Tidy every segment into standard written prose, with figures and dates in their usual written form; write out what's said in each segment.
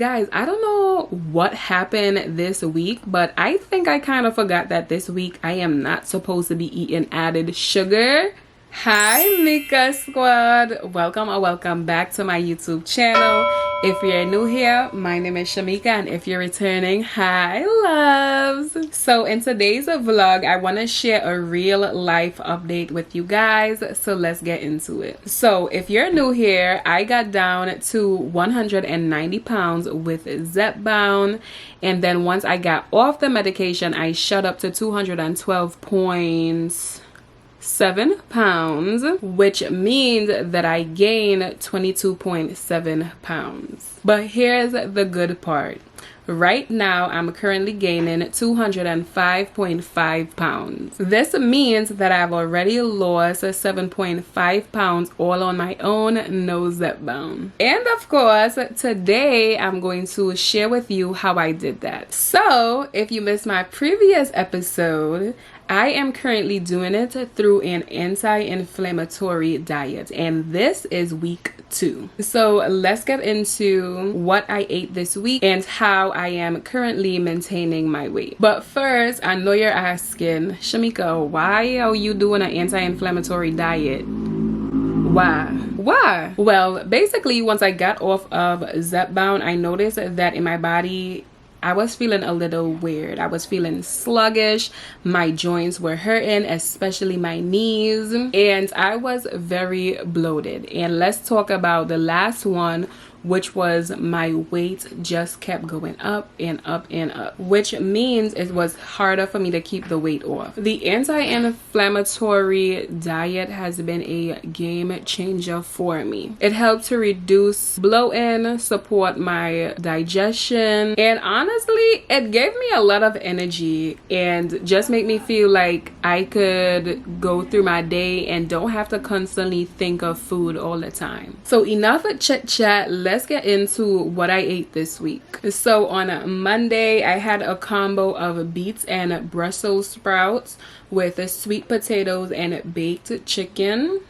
Guys, I don't know what happened this week, but I think I kind of forgot that this week I am not supposed to be eating added sugar. Hi Mika Squad, welcome or welcome back to my YouTube channel. If you're new here, my name is Shamika, and if you're returning, hi loves. So in today's vlog, I want to share a real life update with you guys, so let's get into it. So if you're new here, I got down to 190 pounds with Zepbound, and then once I got off the medication, I shot up to 212.7 pounds, which means that I gained 22.7 pounds. But here's the good part. Right now, I'm currently gaining 205.5 pounds. This means that I've already lost 7.5 pounds all on my own, no Zepbound. And of course, today I'm going to share with you how I did that. So, if you missed my previous episode, I am currently doing it through an anti-inflammatory diet, and this is week 2. So let's get into what I ate this week and how I am currently maintaining my weight. But first, I know you're asking, Shamika, why are you doing an anti-inflammatory diet? Why? Well, basically, once I got off of Zepbound, I noticed that in my body, I was feeling a little weird. I was feeling sluggish. My joints were hurting, especially my knees. And I was very bloated. And let's talk about the last one, which was my weight just kept going up and up and up, which means it was harder for me to keep the weight off. The anti-inflammatory diet has been a game changer for me. It helped to reduce bloating, support my digestion, and honestly, it gave me a lot of energy and just made me feel like I could go through my day and don't have to constantly think of food all the time. So enough chit chat, let's get into what I ate this week. So on Monday, I had a combo of beets and Brussels sprouts with sweet potatoes and baked chicken.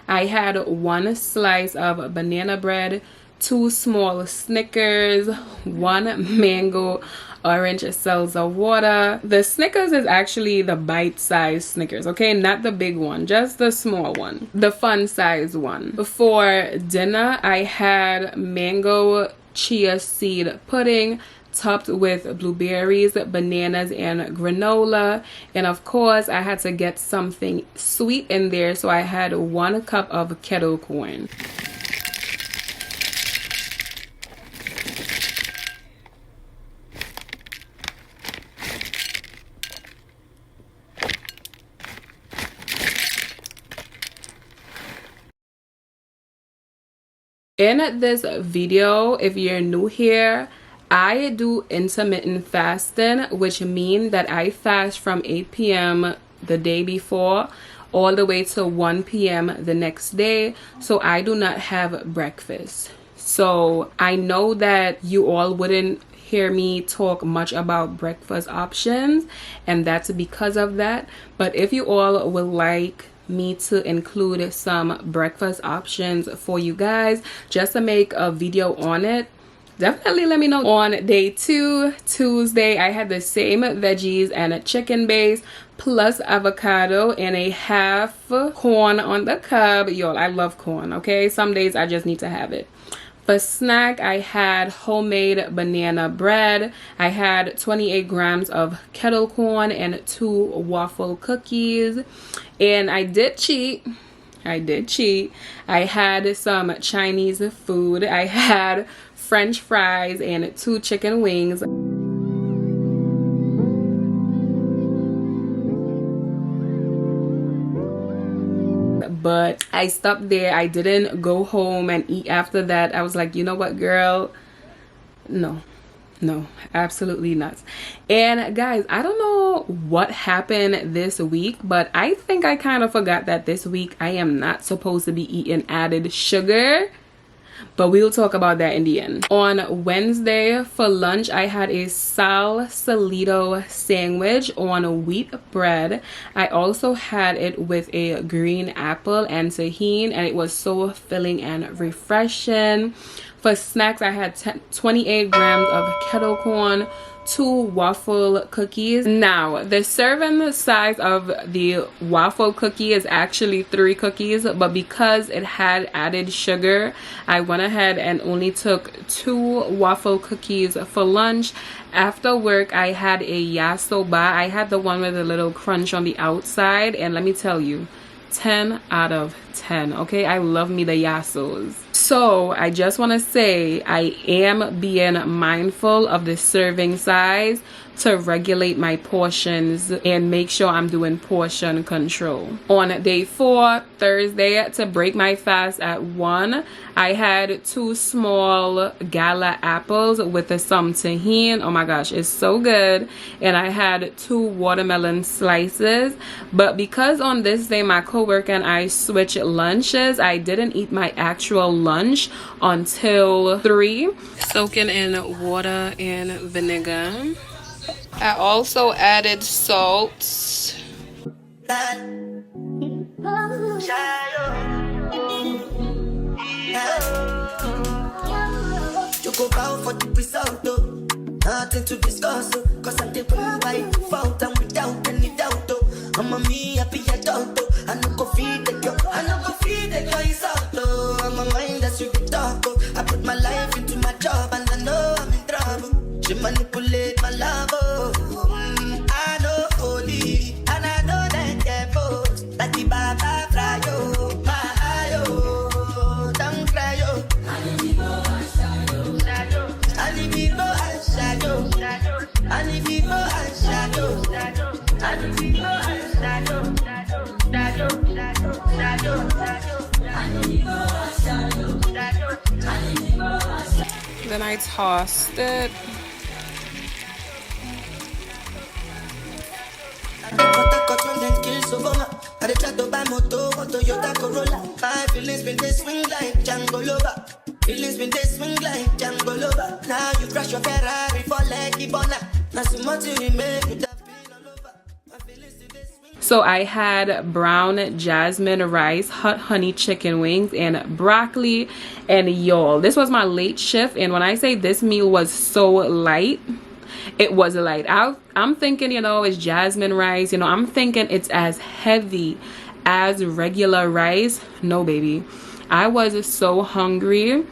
I had 1 slice of banana bread, 2 small Snickers, 1 mango orange seltzer water. The Snickers is actually the bite-sized Snickers, okay? Not the big one, just the small one, the fun-sized one. For dinner, I had mango chia seed pudding topped with blueberries, bananas, and granola. And of course, I had to get something sweet in there, so I had 1 cup of kettle corn. In this video, if you're new here, I do intermittent fasting, which means that I fast from 8 p.m. the day before all the way to 1 p.m. the next day. So I do not have breakfast. So I know that you all wouldn't hear me talk much about breakfast options, and that's because of that. But if you all would like me to include some breakfast options for you guys, just to make a video on it, definitely let me know. On day 2, Tuesday, I had the same veggies and a chicken base plus avocado and a half corn on the cob. Y'all, I love corn, okay? Some days I just need to have it. For snack, I had homemade banana bread. I had 28 grams of kettle corn and 2 waffle cookies. And I did cheat. I had some Chinese food. I had French fries and 2 chicken wings. But I stopped there. I didn't go home and eat after that. I was like, you know what, girl? No, absolutely not. And guys, I don't know what happened this week, but I think I kind of forgot that this week I am not supposed to be eating added sugar. But we'll talk about that in the end. On Wednesday for lunch, I had a Sal Salito sandwich on wheat bread. I also had it with a green apple and tahini, and it was so filling and refreshing. For snacks, I had 28 grams of kettle corn, 2 waffle cookies. Now, the serving size of the waffle cookie is actually 3 cookies, but because it had added sugar, I went ahead and only took 2 waffle cookies for lunch. After work, I had a yasoba. I had the one with a little crunch on the outside, and let me tell you, 10 out of 10. Okay, I love me the yasos. So I just want to say I am being mindful of the serving size to regulate my portions and make sure I'm doing portion control. On day 4, Thursday, to break my fast at 1, I had 2 small gala apples with some tahini. Oh my gosh, it's so good. And I had 2 watermelon slices. But because on this day my coworker and I switched lunches, I didn't eat my actual lunch until 3. Soaking in water and vinegar. I also added salt. Go bow for the result, though. Nothing to discuss, cause I'm the one why fault and without any doubt, though. I'm a me happy adult, though. I no go feed the girl, I no go feed the girl, it's out, though. I'm a mind that's you the talk, though. I put my life into my job and I know I'm in trouble. She manipulate my love, oh. I know holy, and I know that devil. Like the Baba fry, oh. My eye, oh. Don't cry, oh. Then I tossed it. Feelings been they swing like Django Lover. Now you crash your Ferrari for leggy bona. Now so much you make you that feel all over. So I had brown jasmine rice, hot honey chicken wings, and broccoli and y'all. This was my late shift, and when I say this meal was so light, it was light. I'm thinking, you know, it's jasmine rice. You know, I'm thinking it's as heavy as regular rice. No, baby. I was so hungry.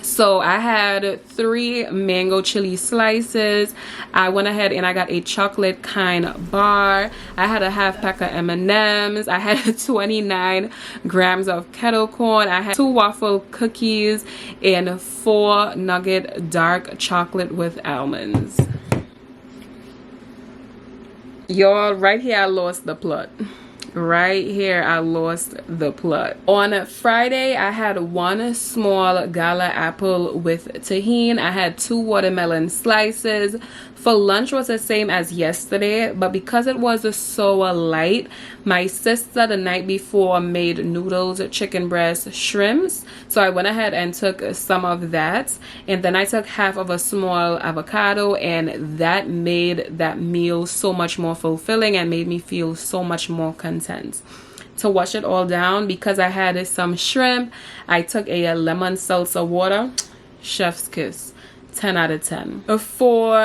So I had 3 mango chili slices. I went ahead and I got a chocolate kind bar. I had a half pack of M&Ms. I had 29 grams of kettle corn. I had 2 waffle cookies and 4 nugget dark chocolate with almonds. Y'all, right here I lost the plot. Right here I lost the plot. On Friday I had 1 small gala apple with tahini. I had 2 watermelon slices. For lunch was the same as yesterday, but because it was so light, my sister the night before made noodles, chicken breast, shrimps. So I went ahead and took some of that, and then I took half of a small avocado, and that made that meal so much more fulfilling and made me feel so much more content. To wash it all down, because I had some shrimp, I took a lemon salsa water. Chef's kiss. 10 out of 10. For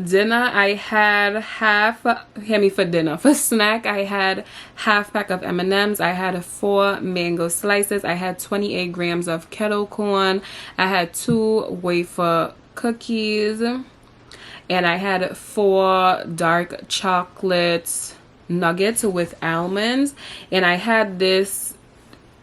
dinner, I had for dinner. For snack, I had half pack of M&Ms. I had 4 mango slices. I had 28 grams of kettle corn. I had 2 wafer cookies. And I had 4 dark chocolate nuggets with almonds. And I had this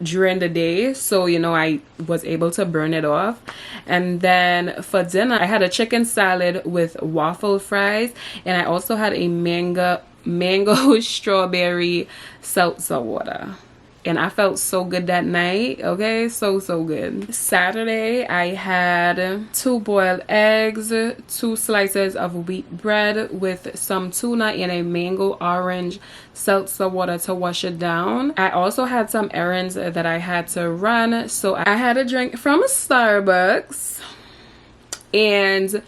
during the day, so you know I was able to burn it off. And then for dinner I had a chicken salad with waffle fries, and I also had a mango strawberry seltzer water, and I felt so good that night. Okay, so good. Saturday I had 2 boiled eggs, 2 slices of wheat bread with some tuna, and a mango orange seltzer water to wash it down. I also had some errands that I had to run, so I had a drink from Starbucks. And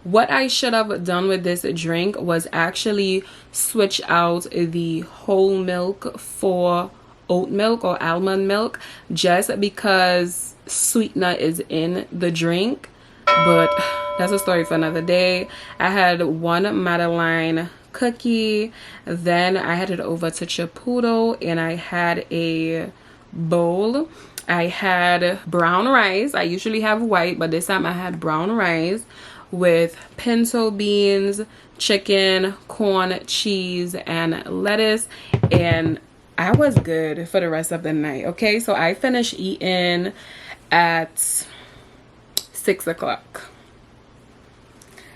what I should have done with this drink was actually switch out the whole milk for oat milk or almond milk just because sweetener is in the drink, but that's a story for another day. I had one Madeline cookie, then I headed over to Chipotle and I had a bowl. I had brown rice. I usually have white, but this time I had brown rice with pinto beans, chicken, corn, cheese, and lettuce, and I was good for the rest of the night. Okay, so I finished eating at 6 o'clock.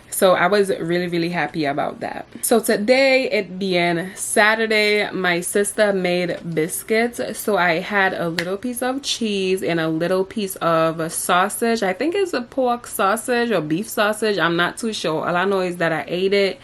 So I was really happy about that. So today, it being Saturday, my sister made biscuits. So I had a little piece of cheese and a little piece of sausage. I think it's a pork sausage or beef sausage. I'm not too sure. All I know is that I ate it.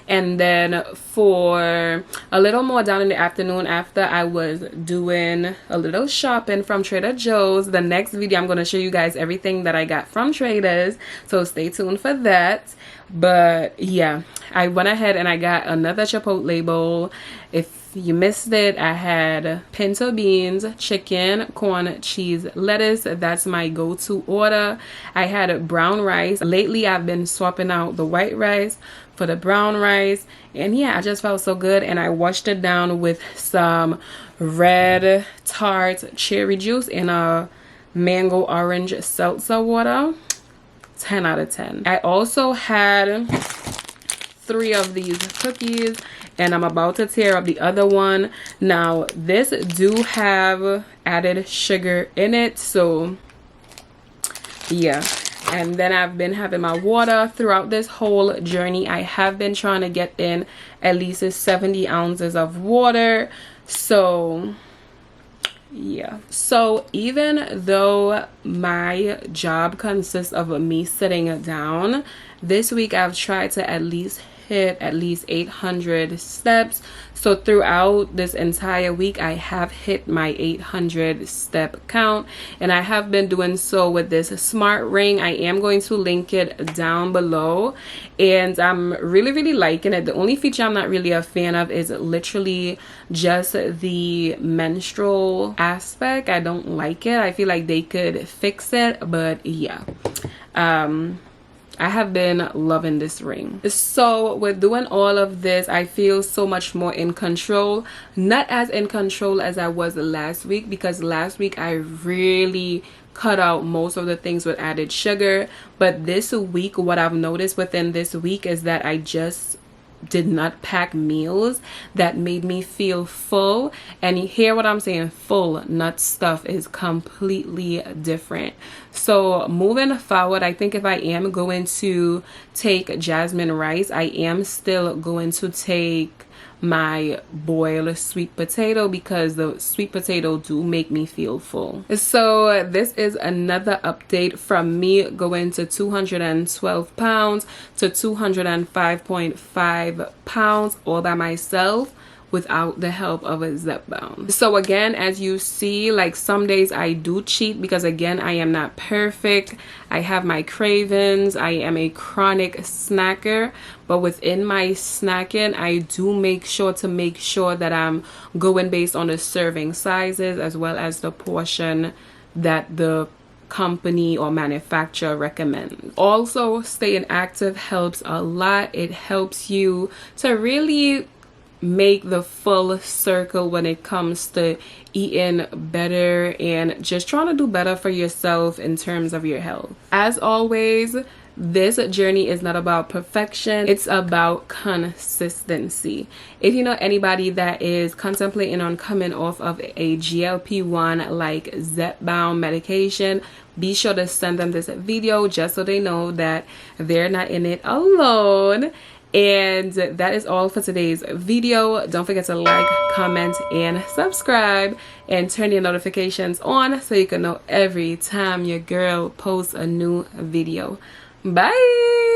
And then for a little more down in the afternoon, after I was doing a little shopping from Trader Joe's, the next video I'm going to show you guys everything that I got from Trader's. So stay tuned for that. But yeah, I went ahead and I got another Chipotle bowl. If you missed it, I had pinto beans, chicken, corn, cheese, lettuce. That's my go-to order. I had brown rice. Lately, I've been swapping out the white rice for the brown rice. And yeah, I just felt so good. And I washed it down with some red tart cherry juice and a mango orange seltzer water. 10 out of 10. I also had 3 of these cookies and I'm about to tear up the other one. Now this do have added sugar in it, so yeah. And then I've been having my water throughout this whole journey. I have been trying to get in at least 70 ounces of water. So yeah, so even though my job consists of me sitting down, this week I've tried to at least hit at least 800 steps. So throughout this entire week I have hit my 800 step count, and I have been doing so with this smart ring. I am going to link it down below, and I'm really liking it. The only feature I'm not really a fan of is literally just the menstrual aspect. I don't like it. I feel like they could fix it, but yeah, I have been loving this ring. So with doing all of this, I feel so much more in control. Not as in control as I was last week, because last week I really cut out most of the things with added sugar. But this week, what I've noticed within this week is that I just did not pack meals that made me feel full. And you hear what I'm saying, full, not stuff, is completely different. So moving forward, I think if I am going to take jasmine rice, I am still going to take my boiled sweet potato, because the sweet potato do make me feel full. So this is another update from me going to 212 pounds to 205.5 pounds all by myself, without the help of a Zepbound. So again, as you see, like some days I do cheat, because again, I am not perfect. I have my cravings. I am a chronic snacker, but within my snacking, I do make sure that I'm going based on the serving sizes as well as the portion that the company or manufacturer recommends. Also, staying active helps a lot. It helps you to really make the full circle when it comes to eating better and just trying to do better for yourself in terms of your health. As always, this journey is not about perfection, it's about consistency. If you know anybody that is contemplating on coming off of a GLP-1 like Zepbound medication, be sure to send them this video just so they know that they're not in it alone. And that is all for today's video. Don't forget to like, comment, and subscribe, and turn your notifications on so you can know every time your girl posts a new video. Bye.